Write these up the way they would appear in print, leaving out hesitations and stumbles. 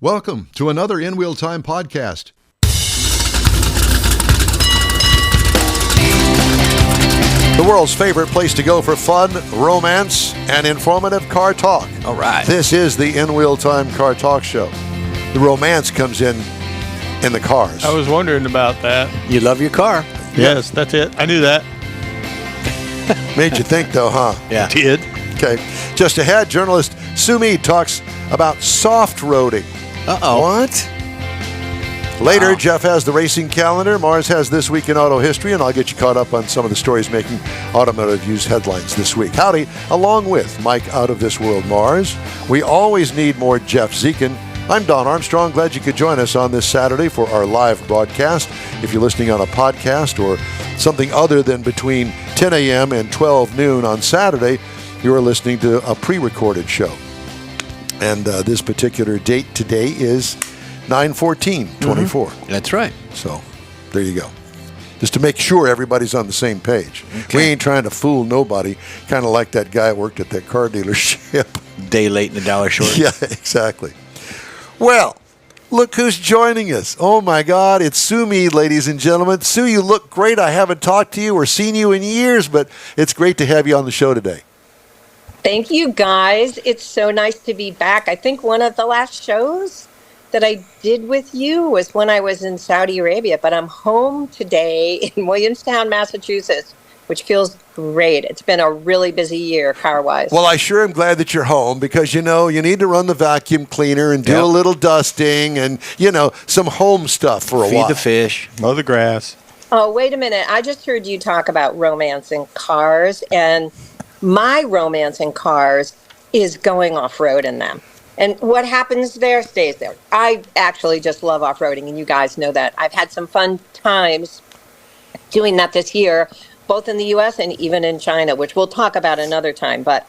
Welcome to another In Wheel Time podcast. The world's favorite place to go for fun, romance, and informative car talk. All right. This is the In Wheel Time Car Talk Show. The romance comes in the cars. I was wondering about that. You love your car. Yes, that's it. I knew that. Made you think, though, huh? Yeah. Did. Okay. Just ahead, journalist Sue Mead talks about soft roading. Uh-oh. What? Later, Wow. Jeff has the racing calendar. Mars has This Week in Auto History, and I'll get you caught up on some of the stories making Automotive News headlines this week. Howdy, along with Mike Out of This World Mars. We always need more Jeff Zekin. I'm Don Armstrong. Glad you could join us on this Saturday for our live broadcast. If you're listening on a podcast or something other than between 10 a.m. and 12 noon on Saturday, you're listening to a pre-recorded show. And this particular date today is 9/14/24. That's right. So there you go. Just to make sure everybody's on the same page. Okay. We ain't trying to fool nobody. Kind of like that guy that worked at that car dealership. Day late and a dollar short. Yeah, exactly. Well, look who's joining us. Oh, my God. It's Sue Mead, ladies and gentlemen. Sue, you look great. I haven't talked to you or seen you in years, but it's great to have you on the show today. Thank you, guys. It's so nice to be back. I think one of the last shows that I did with you was when I was in Saudi Arabia, but I'm home today in Williamstown, Massachusetts, which feels great. It's been a really busy year car-wise. Well, I sure am glad that you're home because, you know, you need to run the vacuum cleaner and do Yep. a little dusting and, you know, some home stuff for a while. Feed the fish. Mow the grass. Oh, wait a minute. I just heard you talk about romance in cars, and my romance in cars is going off-road in them. And what happens there stays there. I actually just love off-roading, and you guys know that. I've had some fun times doing that this year, both in the U.S. and even in China, which we'll talk about another time. But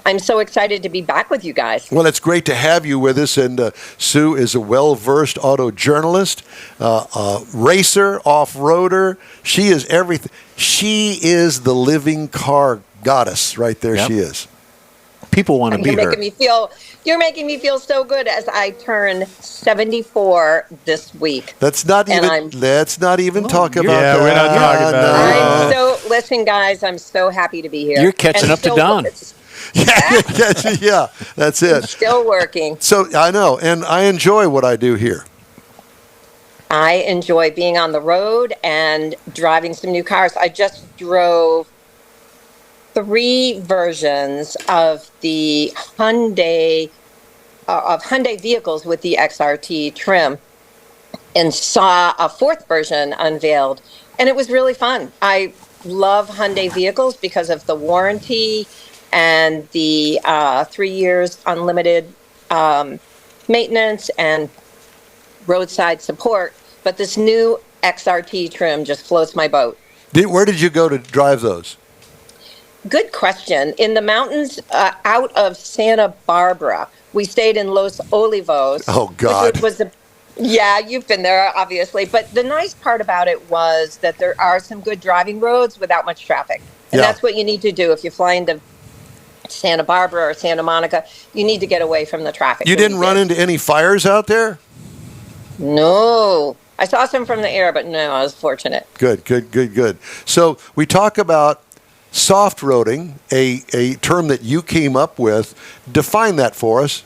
I'm so excited to be back with you guys. Well, it's great to have you with us. And Sue is a well-versed auto journalist, racer, off-roader. She is everything. She is the living car goddess right there. Yep. She is. People want to You're beat her. making me feel so good as I turn 74 this week. Let's not And even talk about Yeah, that. we're not talking about it. Listen, guys, I'm so happy to be here. You're catching And up to still- Don. it's Yeah, that's it. Still working. So I know, and I enjoy what I do here. I enjoy being on the road and driving some new cars. I just drove 3 versions of the Hyundai vehicles with the XRT trim, and saw a 4th version unveiled, and it was really fun. I love Hyundai vehicles because of the warranty and the 3 years unlimited maintenance and roadside support. But this new XRT trim just floats my boat. Where did you go to drive those? Good question. In the mountains out of Santa Barbara. We stayed in Los Olivos. Oh, God. Which was yeah, you've been there, obviously. But the nice part about it was that there are some good driving roads without much traffic. And Yeah. that's what you need to do if you fly into Santa Barbara or Santa Monica. You need to get away from the traffic. You didn't run into any fires out there? No. I saw some from the air, but no, I was fortunate. Good. So we talk about soft roading, a term that you came up with. Define that for us.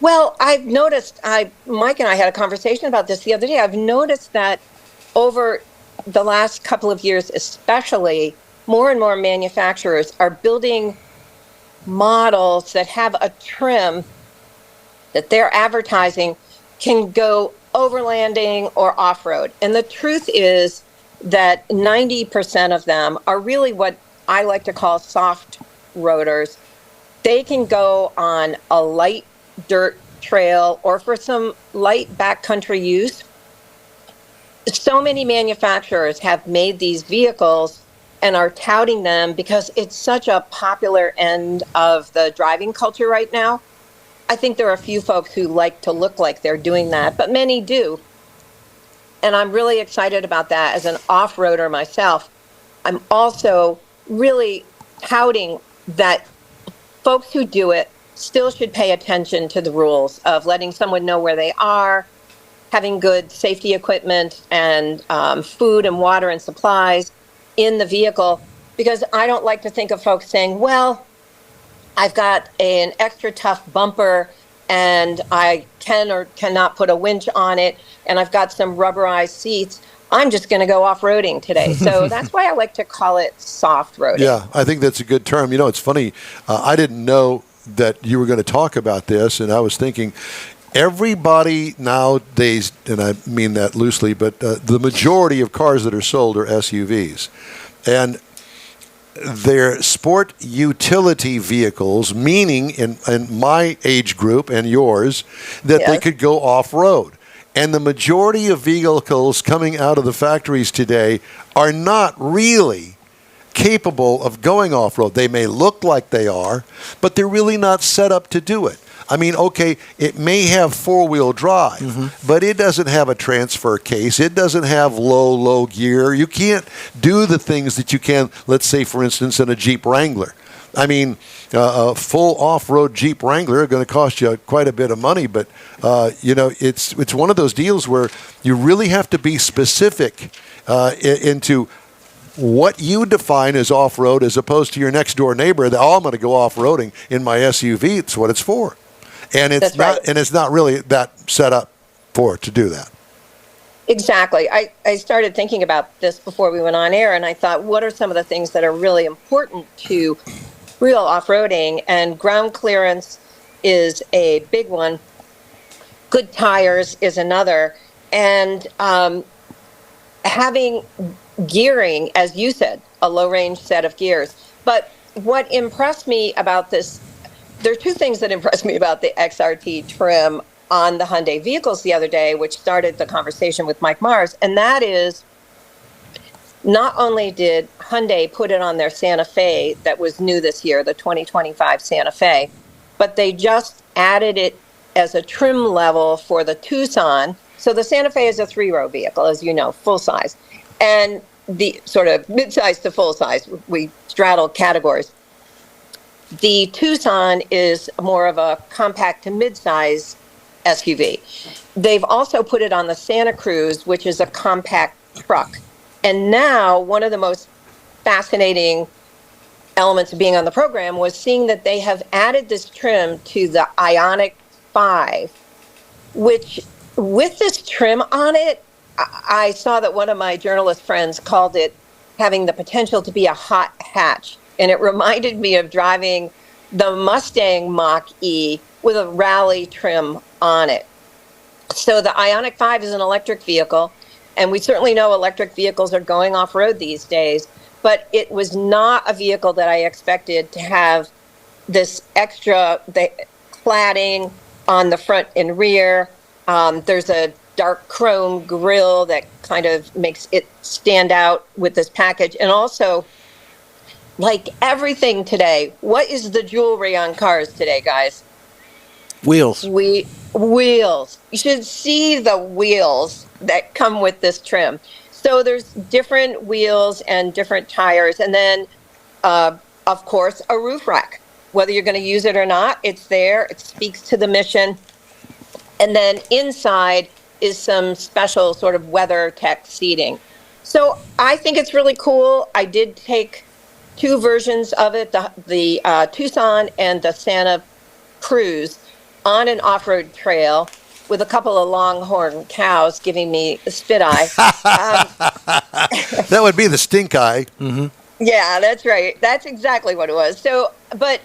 Well, I've noticed, Mike and I had a conversation about this the other day. I've noticed that over the last couple of years, especially, more and more manufacturers are building models that have a trim that they're advertising can go overlanding or off-road. And the truth is that 90% of them are really what I like to call soft roaders. They can go on a light dirt trail or for some light backcountry use. So many manufacturers have made these vehicles and are touting them because it's such a popular end of the driving culture right now. I think there are a few folks who like to look like they're doing that, but many do. And I'm really excited about that as an off-roader myself. I'm also really touting that folks who do it still should pay attention to the rules of letting someone know where they are, having good safety equipment and food and water and supplies in the vehicle, because I don't like to think of folks saying, well, I've got an extra tough bumper and I can or cannot put a winch on it, and I've got some rubberized seats. I'm just going to go off-roading today. So that's why I like to call it soft-roading. Yeah, I think that's a good term. You know, it's funny. I didn't know that you were going to talk about this, and I was thinking everybody nowadays, and I mean that loosely, but the majority of cars that are sold are SUVs. And they're sport utility vehicles, meaning in my age group and yours, that they could go off-road. And the majority of vehicles coming out of the factories today are not really capable of going off-road. They may look like they are, but they're really not set up to do it. I mean, okay, it may have four-wheel drive, but it doesn't have a transfer case. It doesn't have low gear. You can't do the things that you can, let's say, for instance, in a Jeep Wrangler. I mean, a full off-road Jeep Wrangler is going to cost you quite a bit of money, but, you know, it's one of those deals where you really have to be specific into what you define as off-road as opposed to your next-door neighbor that, I'm going to go off-roading in my SUV. It's what it's for. And it's it's not really that set up to do that. Exactly. I started thinking about this before we went on air, and I thought, what are some of the things that are really important to real off-roading? And ground clearance is a big one. Good tires is another. And having gearing, as you said, a low-range set of gears. But what impressed me about this, there are two things that impressed me about the XRT trim on the Hyundai vehicles the other day, which started the conversation with Mike Mars, and that is not only did Hyundai put it on their Santa Fe that was new this year, the 2025 Santa Fe, but they just added it as a trim level for the Tucson. So the Santa Fe is a three-row vehicle, as you know, full size. And the sort of mid-size to full size, we straddle categories. The Tucson is more of a compact to mid-size SUV. They've also put it on the Santa Cruz, which is a compact truck. And now one of the most fascinating elements of being on the program was seeing that they have added this trim to the Ioniq 5, which with this trim on it, I saw that one of my journalist friends called it having the potential to be a hot hatch. And it reminded me of driving the Mustang Mach-E with a rally trim on it. So the Ioniq 5 is an electric vehicle, and we certainly know electric vehicles are going off-road these days, but it was not a vehicle that I expected to have this extra cladding on the front and rear. There's a dark chrome grille that kind of makes it stand out with this package. And also, like everything today, what is the jewelry on cars today, guys? Wheels. Wheels. You should see the wheels that come with this trim. So there's different wheels and different tires. And then, of course, a roof rack. Whether you're going to use it or not, it's there. It speaks to the mission. And then inside is some special sort of weather tech seating. So I think it's really cool. I did take two versions of it, the Tucson and the Santa Cruz, on an off-road trail with a couple of longhorn cows giving me a spit eye. That would be the stink eye. Mm-hmm. Yeah, that's right. That's exactly what it was. So, but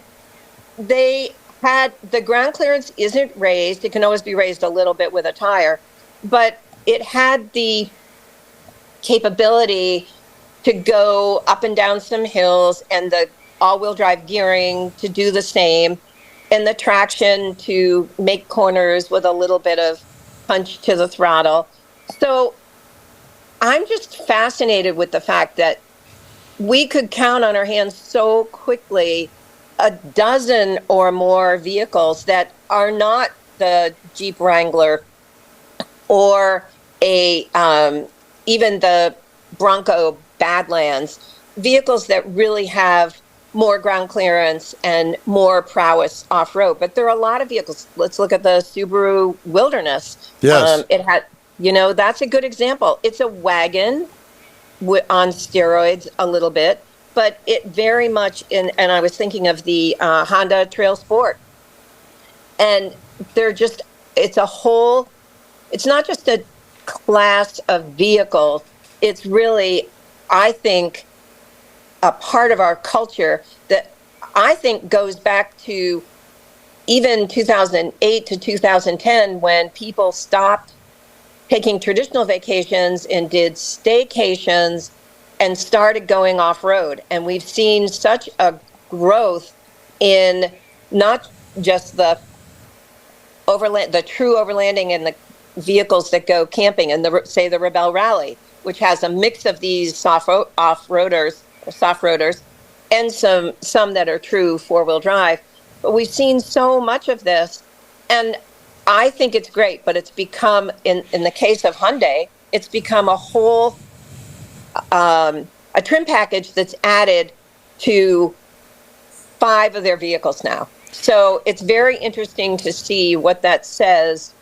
they had, the ground clearance isn't raised. It can always be raised a little bit with a tire, but it had the capability to go up and down some hills, and the all-wheel drive gearing to do the same, and the traction to make corners with a little bit of punch to the throttle. So I'm just fascinated with the fact that we could count on our hands so quickly a dozen or more vehicles that are not the Jeep Wrangler or even the Bronco Badlands, vehicles that really have more ground clearance and more prowess off-road. But there are a lot of vehicles. Let's look at the Subaru Wilderness. Yes. It had, that's a good example. It's a wagon on steroids a little bit, but it very much and I was thinking of the Honda Trail Sport. And it's not just a class of vehicles. It's really, I think, a part of our culture that I think goes back to even 2008 to 2010 when people stopped taking traditional vacations and did staycations and started going off-road. And we've seen such a growth in not just the true overlanding and the vehicles that go camping and the Rebel Rally, which has a mix of these soft roaders and some that are true four-wheel drive. But we've seen so much of this, and I think it's great, but it's become, in the case of Hyundai, it's become a whole, a trim package that's added to 5 of their vehicles now. So it's very interesting to see what that says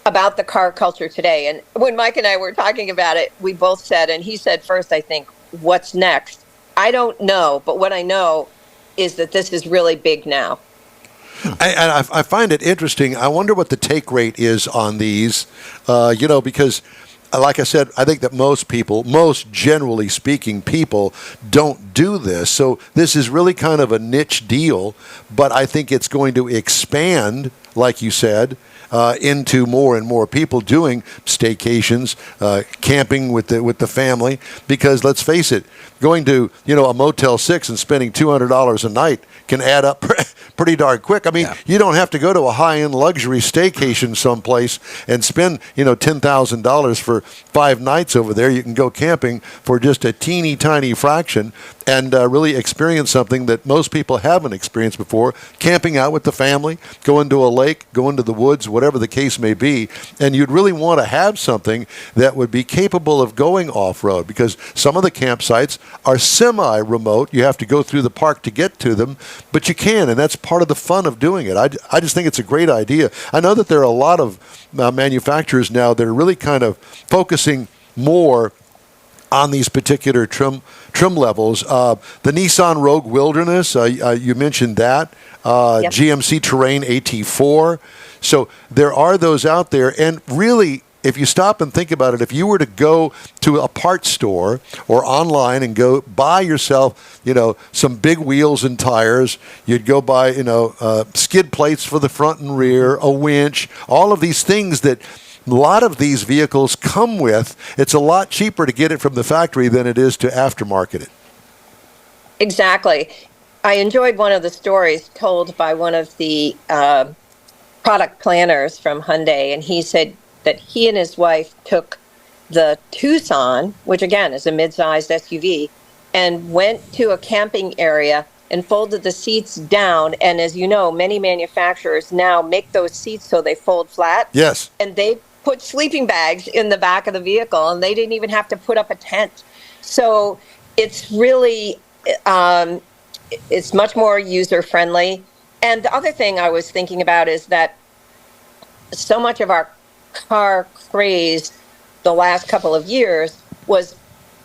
about the car culture today. And when Mike and I were talking about it, we both said, and he said first, I think, what's next? I don't know, but what I know is that this is really big now. I find it interesting. I wonder what the take rate is on these, because, like I said, I think that most generally speaking, people don't do this. So this is really kind of a niche deal, but I think it's going to expand, like you said, into more and more people doing staycations, camping with the family. Because let's face it, going to a Motel 6 and spending $200 a night can add up pretty darn quick. I mean, you don't have to go to a high-end luxury staycation someplace and spend $10,000 for 5 nights over there. You can go camping for just a teeny tiny fraction and really experience something that most people haven't experienced before, camping out with the family, going to a lake, going to the woods, whatever the case may be. And you'd really want to have something that would be capable of going off-road, because some of the campsites are semi-remote. You have to go through the park to get to them, but you can, and that's part of the fun of doing it. I just think it's a great idea. I know that there are a lot of manufacturers now that are really kind of focusing more on these particular trim levels. The Nissan Rogue Wilderness, you mentioned that. Yep. GMC Terrain AT4. So there are those out there. And really, if you stop and think about it, if you were to go to a parts store or online and go buy yourself, some big wheels and tires, you'd go buy, skid plates for the front and rear, a winch, all of these things that a lot of these vehicles come with. It's a lot cheaper to get it from the factory than it is to aftermarket it. Exactly. I enjoyed one of the stories told by one of the product planners from Hyundai, and he said that he and his wife took the Tucson, which again is a mid-sized SUV, and went to a camping area and folded the seats down. And as you know, many manufacturers now make those seats so they fold flat. Yes. And they put sleeping bags in the back of the vehicle, and they didn't even have to put up a tent. So it's really, it's much more user-friendly. And the other thing I was thinking about is that so much of our car craze the last couple of years was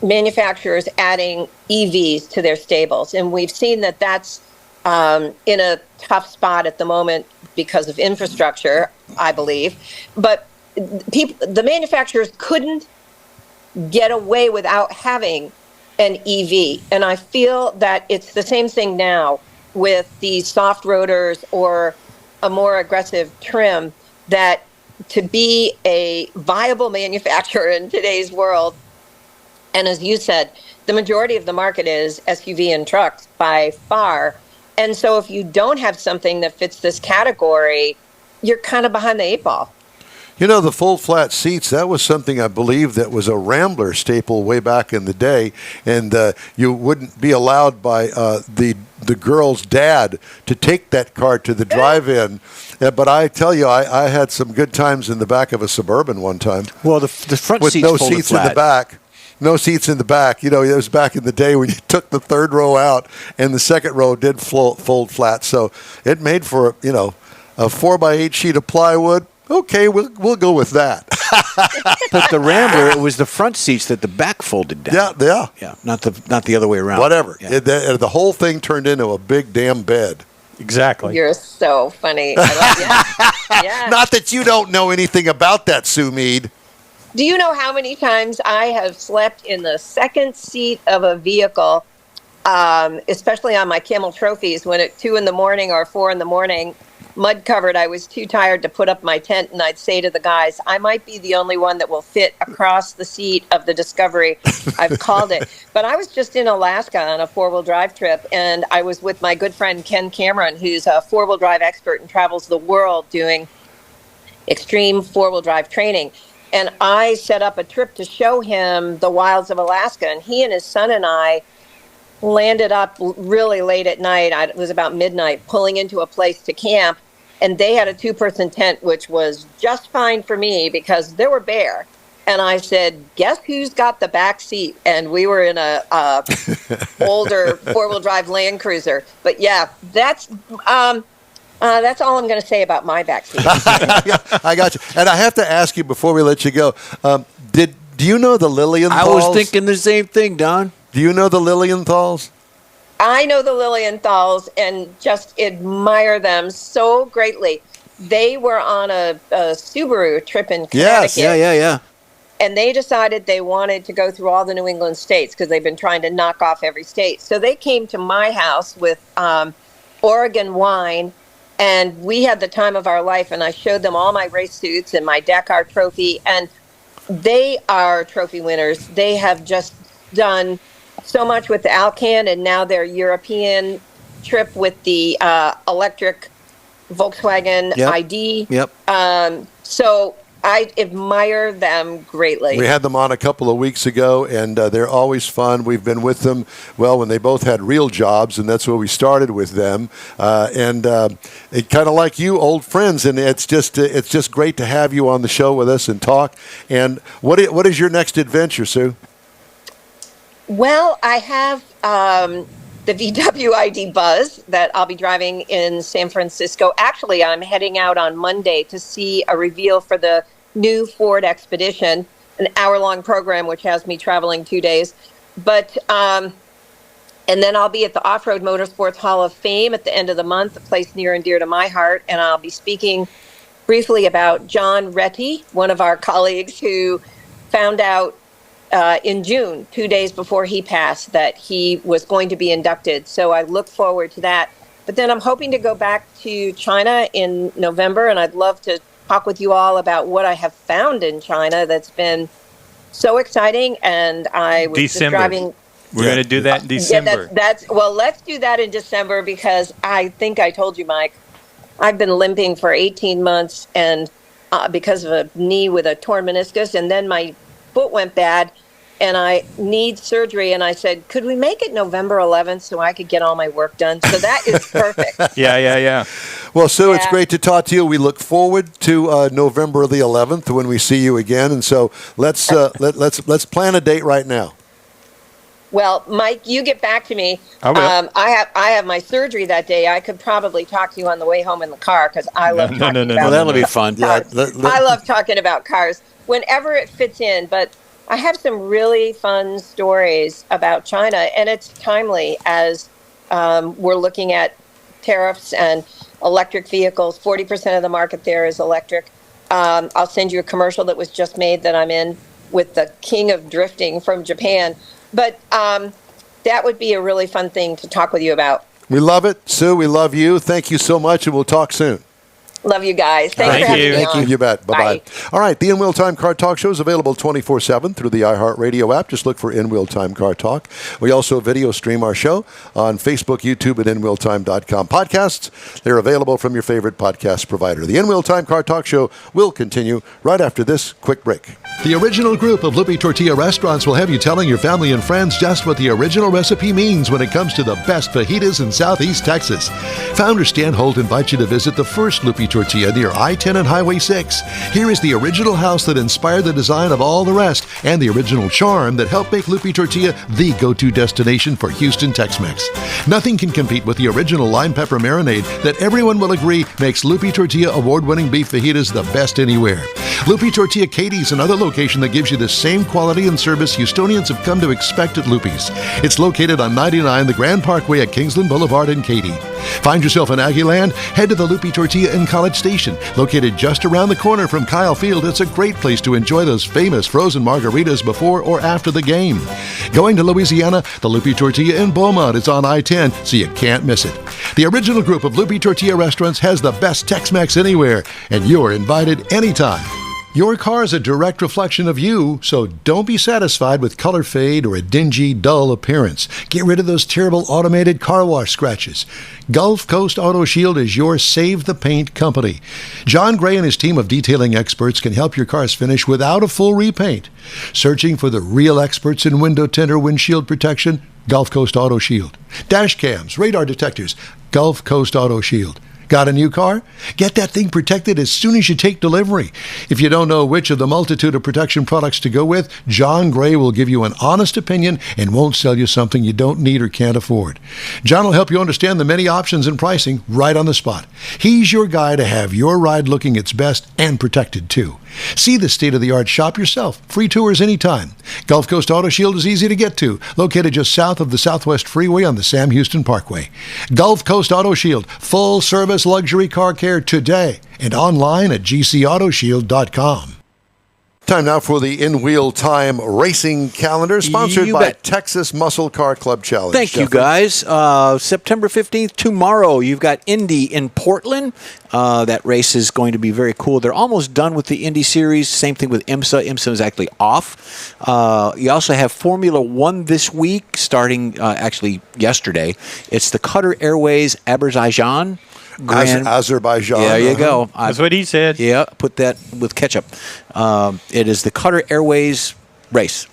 manufacturers adding EVs to their stables. And we've seen that that's in a tough spot at the moment because of infrastructure, I believe. But the manufacturers couldn't get away without having an EV. And I feel that it's the same thing now with these soft rotors or a more aggressive trim, that to be a viable manufacturer in today's world, and as you said, the majority of the market is SUV and trucks by far. And so if you don't have something that fits this category, you're kind of behind the 8 ball. The full flat seats, that was something I believe that was a Rambler staple way back in the day, and you wouldn't be allowed by the girl's dad to take that car to the drive-in. But I tell you, I had some good times in the back of a Suburban one time. Well, the front with seats no folded seats flat. in the back. No seats in the back. It was back in the day when you took the third row out and the second row did fold flat. So it made for, a 4x8 sheet of plywood. Okay, we'll go with that. But the Rambler, it was the front seats that the back folded down. Yeah. Not the other way around. Whatever. Yeah. The whole thing turned into a big damn bed. Exactly. You're so funny. Yeah. Not that you don't know anything about that, Sue Mead. Do you know how many times I have slept in the second seat of a vehicle, especially on my Camel Trophies, when at 2 in the morning or 4 in the morning, mud covered, I was too tired to put up my tent, and I'd say to the guys, I might be the only one that will fit across the seat of the Discovery. I've called it. But I was just in Alaska on a 4-wheel drive trip, and I was with my good friend Ken Cameron, who's a 4-wheel drive expert and travels the world doing extreme 4-wheel drive training. And I set up a trip to show him the wilds of Alaska, and he and his son and I landed up really late at night. It was about midnight, pulling into a place to camp, and they had a 2-person tent, which was just fine for me because there were bear. And I said, guess who's got the back seat? And we were in a older 4-wheel drive Land Cruiser. But yeah, that's all I'm going to say about my back seat. I got you. And I have to ask you before we let you go, do you know the Lilienthals? I was thinking the same thing, Don. Do you know the Lilienthals? I know the Lilienthals and just admire them so greatly. They were on a Subaru trip in Connecticut. Yes, yeah. And they decided they wanted to go through all the New England states because they've been trying to knock off every state. So they came to my house with Oregon wine, and we had the time of our life, and I showed them all my race suits and my Dakar trophy, and they are trophy winners. They have just done so much with the Alcan, and now their European trip with the electric Volkswagen ID. Yep. So I admire them greatly. We had them on a couple of weeks ago, and they're always fun. We've been with them, when they both had real jobs, and that's where we started with them. And it kind of like you, old friends, and it's just great to have you on the show with us and talk. And what is your next adventure, Sue? Well, I have the VW ID Buzz that I'll be driving in San Francisco. Actually, I'm heading out on Monday to see a reveal for the new Ford Expedition, an hour-long program which has me traveling 2 days. But and then I'll be at the Off-Road Motorsports Hall of Fame at the end of the month, a place near and dear to my heart, and I'll be speaking briefly about John Retty, one of our colleagues who found out in June, 2 days before he passed, that he was going to be inducted. So I look forward to that. But then I'm hoping to go back to China in November, and I'd love to talk with you all about what I have found in China that's been so exciting. And I was just driving. We're going to do that in December. Well, let's do that in December, because I think I told you, Mike, I've been limping for 18 months and because of a knee with a torn meniscus, and then my foot went bad and I need surgery. And I said, could we make it November 11th so I could get all my work done? So that is perfect. Yeah. Well, Sue, it's great to talk to you. We look forward to November the 11th when we see you again. And so let's plan a date right now. Well, Mike, you get back to me. I will. I have my surgery that day. I could probably talk to you on the way home in the car, because I love talking about Well, that'll be fun. cars. I love talking about cars whenever it fits in. But I have some really fun stories about China, and it's timely as we're looking at tariffs and electric vehicles. 40% of the market there is electric. I'll send you a commercial that was just made that I'm in with the king of drifting from Japan. But that would be a really fun thing to talk with you about. We love it. Sue, we love you. Thank you so much, and we'll talk soon. Love you guys. Thanks Thank for having you. me Thank you. on. You bet. Bye-bye. Bye. All right. The In-Wheel Time Car Talk Show is available 24/7 through the iHeartRadio app. Just look for In-Wheel Time Car Talk. We also video stream our show on Facebook, YouTube, and InWheelTime.com. Podcasts, they're available from your favorite podcast provider. The In-Wheel Time Car Talk Show will continue right after this quick break. The original group of Lupe Tortilla restaurants will have you telling your family and friends just what the original recipe means when it comes to the best fajitas in Southeast Texas. Founder Stan Holt invites you to visit the first Lupe Tortilla near I-10 and Highway 6. Here is the original house that inspired the design of all the rest and the original charm that helped make Lupe Tortilla the go-to destination for Houston Tex-Mex. Nothing can compete with the original lime pepper marinade that everyone will agree makes Lupe Tortilla award-winning beef fajitas the best anywhere. Lupe Tortilla Katie's another location that gives you the same quality and service Houstonians have come to expect at Lupe's. It's located on 99 the Grand Parkway at Kingsland Boulevard in Katy. Find yourself in Aggieland? Head to the Lupe Tortilla in College Station. Located just around the corner from Kyle Field, it's a great place to enjoy those famous frozen margaritas before or after the game. Going to Louisiana, the Lupe Tortilla in Beaumont is on I-10, so you can't miss it. The original group of Lupe Tortilla restaurants has the best Tex-Mex anywhere, and you're invited anytime. Your car is a direct reflection of you, so don't be satisfied with color fade or a dingy, dull appearance. Get rid of those terrible automated car wash scratches. Gulf Coast Auto Shield is your Save the Paint company. John Gray and his team of detailing experts can help your cars finish without a full repaint. Searching for the real experts in window tint or windshield protection? Gulf Coast Auto Shield. Dash cams, radar detectors? Gulf Coast Auto Shield. Got a new car? Get that thing protected as soon as you take delivery. If you don't know which of the multitude of protection products to go with, John Gray will give you an honest opinion and won't sell you something you don't need or can't afford. John will help you understand the many options and pricing right on the spot. He's your guy to have your ride looking its best and protected too. See the state-of-the-art shop yourself. Free tours anytime. Gulf Coast Auto Shield is easy to get to, located just south of the Southwest Freeway on the Sam Houston Parkway. Gulf Coast Auto Shield, full-service luxury car care today, and online at gcautoshield.com. Time now for the In-Wheel Time Racing Calendar, sponsored by Texas Muscle Car Club Challenge. Thank you, guys. September 15th, tomorrow, you've got Indy in Portland. That race is going to be very cool. They're almost done with the Indy Series. Same thing with IMSA. IMSA is actually off. You also have Formula One this week, starting actually yesterday. It's the Qatar Airways Azerbaijan. Azerbaijan. There you go. That's what he said. Yeah, put that with ketchup. It is the Qatar Airways race.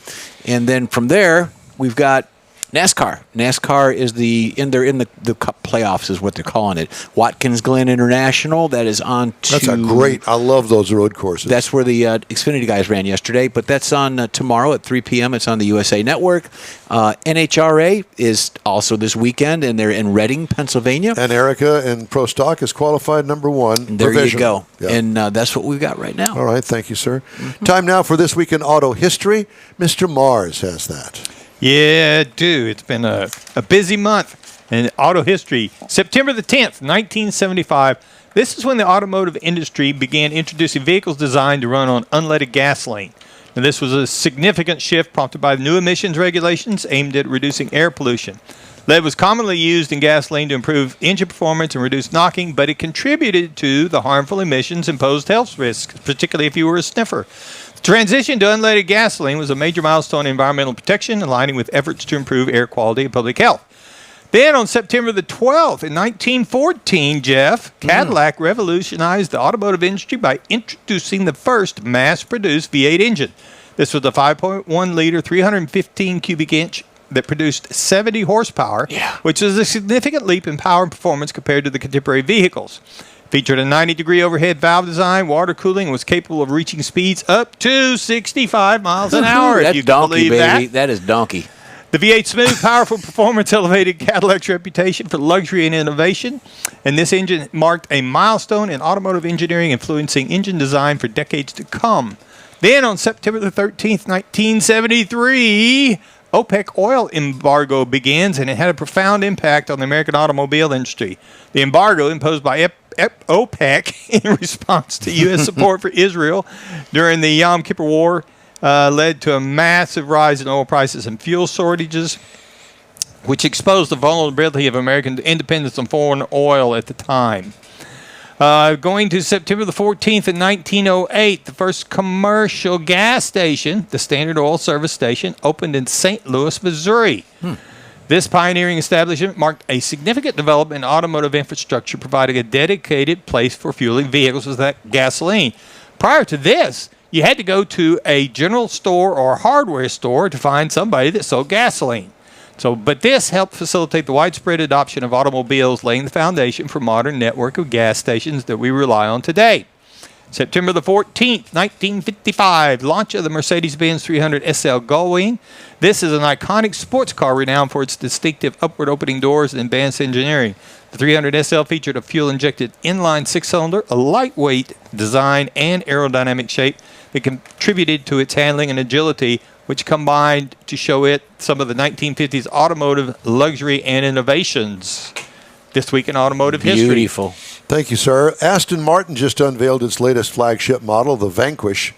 And then from there, we've got NASCAR. NASCAR is they're in the Cup playoffs is what they're calling it. Watkins Glen International, that is on to... That's a great, I love those road courses. That's where the Xfinity guys ran yesterday, but that's on tomorrow at 3 p.m. It's on the USA Network. NHRA is also this weekend, and they're in Reading, Pennsylvania. And Erica in Pro Stock is qualified number one. There you go. Yeah. And that's what we've got right now. All right, thank you, sir. Time now for This Week in Auto History. Mr. Mars has that. Yeah, dude. It's been a busy month in auto history. September the 10th, 1975. This is when the automotive industry began introducing vehicles designed to run on unleaded gasoline. Now, this was a significant shift prompted by new emissions regulations aimed at reducing air pollution. Lead was commonly used in gasoline to improve engine performance and reduce knocking, but it contributed to the harmful emissions imposed health risks, particularly if you were a sniffer. The transition to unleaded gasoline was a major milestone in environmental protection, aligning with efforts to improve air quality and public health. Then on September the 12th, in 1914, Jeff, Cadillac revolutionized the automotive industry by introducing the first mass-produced V8 engine. This was a 5.1-liter, 315 cubic inch that produced 70 horsepower, which is a significant leap in power and performance compared to the contemporary vehicles. Featured a 90-degree overhead valve design, water cooling, and was capable of reaching speeds up to 65 miles an hour. That's if you donkey, believe baby. that. That is donkey. The V8 smooth, powerful performance elevated Cadillac's reputation for luxury and innovation, and this engine marked a milestone in automotive engineering, influencing engine design for decades to come. Then on September the 13th, 1973, OPEC oil embargo begins, and it had a profound impact on the American automobile industry. The embargo imposed by OPEC in response to U.S. support for Israel during the Yom Kippur War led to a massive rise in oil prices and fuel shortages, which exposed the vulnerability of American independence on foreign oil at the time. Going to September the 14th in 1908, the first commercial gas station, the Standard Oil Service Station, opened in St. Louis, Missouri. This pioneering establishment marked a significant development in automotive infrastructure, providing a dedicated place for fueling vehicles with that gasoline. Prior to this, you had to go to a general store or hardware store to find somebody that sold gasoline. But this helped facilitate the widespread adoption of automobiles, laying the foundation for modern network of gas stations that we rely on today. September the 14th, 1955, launch of the Mercedes-Benz 300 SL Gullwing. This is an iconic sports car renowned for its distinctive upward opening doors and advanced engineering. The 300 SL featured a fuel-injected inline six-cylinder, a lightweight design, and aerodynamic shape that contributed to its handling and agility, which combined to show it some of the 1950s automotive luxury and innovations. This week in automotive history. Beautiful. Thank you, sir. Aston Martin just unveiled its latest flagship model, the Vanquish,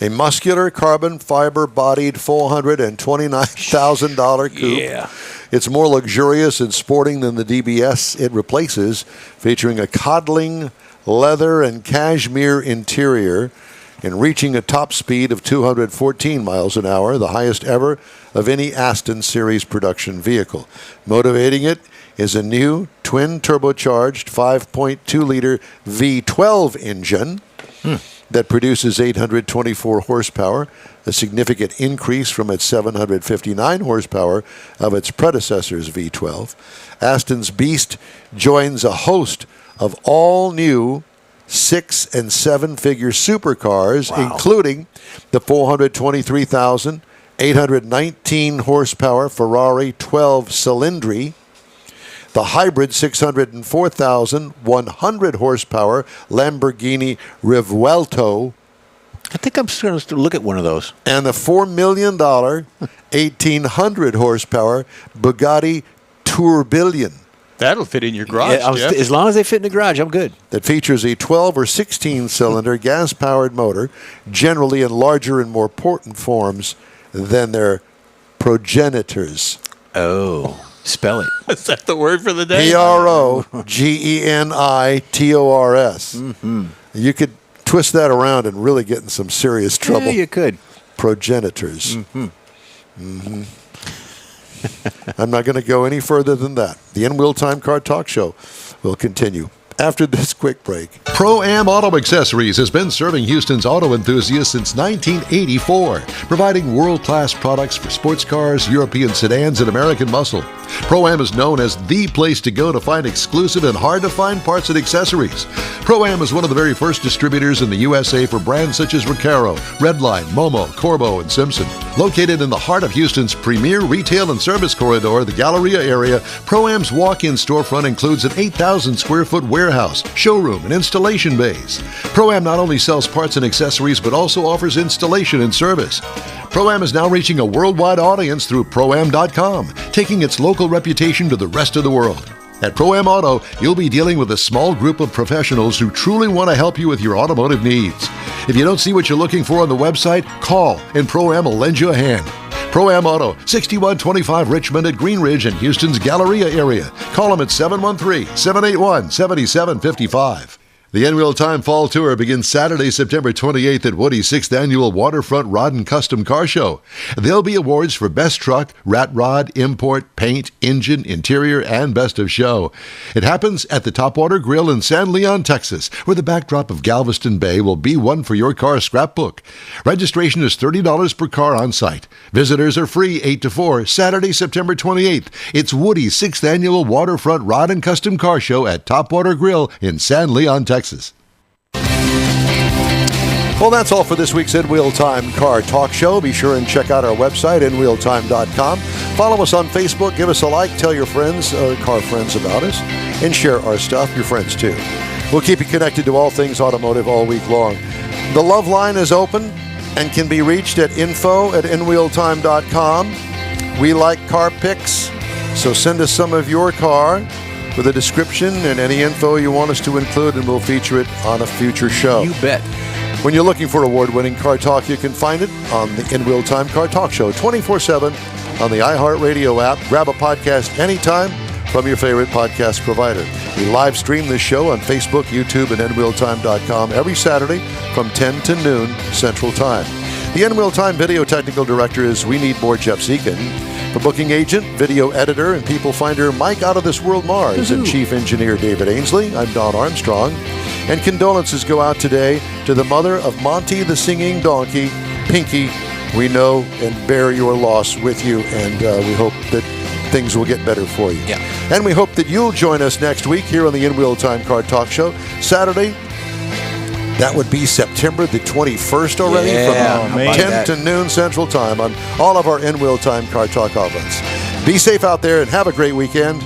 a muscular carbon fiber-bodied $429,000 coupe. Yeah. It's more luxurious and sporting than the DBS it replaces, featuring a coddling leather and cashmere interior and reaching a top speed of 214 miles an hour, the highest ever of any Aston series production vehicle. Motivating it is a new twin turbocharged 5.2-liter V12 engine that produces 824 horsepower, a significant increase from its 759 horsepower of its predecessor's V12. Aston's Beast joins a host of all-new 6- and 7-figure supercars, including the 423,819 horsepower Ferrari 12 Cilindri, the hybrid 604,100 horsepower Lamborghini Rivuelto, I think I'm supposed to look at one of those. and the $4 million 1,800 horsepower Bugatti Tourbillon That'll fit in your garage, Jeff. As long as they fit in the garage, I'm good. that features a 12 or 16-cylinder gas-powered motor, generally in larger and more potent forms than their progenitors. Oh, spell it. Is that the word for the day? Progenitors. You could twist that around and really get in some serious trouble. Yeah, you could. Progenitors. I'm not going to go any further than that. The In-Wheel Time Car Talk Show will continue after this quick break. Pro-Am Auto Accessories has been serving Houston's auto enthusiasts since 1984, providing world-class products for sports cars, European sedans, and American muscle. Pro-Am is known as the place to go to find exclusive and hard-to-find parts and accessories. Pro-Am is one of the very first distributors in the USA for brands such as Recaro, Redline, Momo, Corbo, and Simpson. Located in the heart of Houston's premier retail and service corridor, the Galleria area, Pro-Am's walk-in storefront includes an 8,000-square-foot warehouse, showroom, and installation bays. Pro-Am not only sells parts and accessories, but also offers installation and service. Pro-Am is now reaching a worldwide audience through Pro-Am.com, taking its local reputation to the rest of the world. At Pro-Am Auto, you'll be dealing with a small group of professionals who truly want to help you with your automotive needs. If you don't see what you're looking for on the website, call and Pro-Am will lend you a hand. Pro-Am Auto, 6125 Richmond at Green Ridge in Houston's Galleria area. Call them at 713-781-7755. The In-Wheel Time Fall Tour begins Saturday, September 28th at Woody's 6th Annual Waterfront Rod and Custom Car Show. There'll be awards for Best Truck, Rat Rod, Import, Paint, Engine, Interior, and Best of Show. It happens at the Topwater Grill in San Leon, Texas, where the backdrop of Galveston Bay will be one for your car scrapbook. Registration is $30 per car on site. Visitors are free 8 to 4, Saturday, September 28th. It's Woody's 6th Annual Waterfront Rod and Custom Car Show at Topwater Grill in San Leon, Texas. Well, that's all for this week's In-Wheel Time Car Talk Show. Be sure and check out our website, inwheeltime.com. Follow us on Facebook. Give us a like. Tell your friends, car friends about us. And share our stuff, your friends too. We'll keep you connected to all things automotive all week long. The Love Line is open and can be reached at info@inwheeltime.com. We like car pics, so send us some of your car with a description and any info you want us to include, and we'll feature it on a future show. You bet. When you're looking for award-winning car talk, you can find it on the In-Wheel Time Car Talk Show 24/7 on the iHeartRadio app. Grab a podcast anytime from your favorite podcast provider. We live stream this show on Facebook, YouTube, and InWheelTime.com every Saturday from 10 to noon Central Time. The In-Wheel Time video technical director is We Need More Jeff Zekin. For booking agent, video editor, and people finder Mike Out of This World Mars, and chief engineer David Ainsley, I'm Don Armstrong. And condolences go out today to the mother of Monty the Singing Donkey, Pinky. We know and bear your loss with you, and we hope that things will get better for you. Yeah. And we hope that you'll join us next week here on the In Wheel Time Car Talk Show. Saturday, that would be September the 21st already, Yeah, from how about 10 that? to noon Central Time on all of our In Wheel Time Car Talk outlets. Be safe out there and have a great weekend.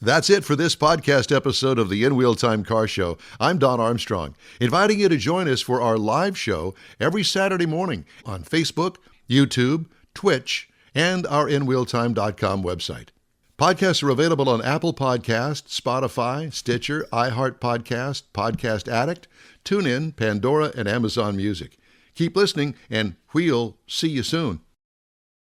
That's it for this podcast episode of the In Wheel Time Car Show. I'm Don Armstrong, inviting you to join us for our live show every Saturday morning on Facebook, YouTube, Twitch, and our InWheelTime.com website. Podcasts are available on Apple Podcasts, Spotify, Stitcher, iHeart Podcast, Podcast Addict, TuneIn, Pandora, and Amazon Music. Keep listening, and we'll see you soon.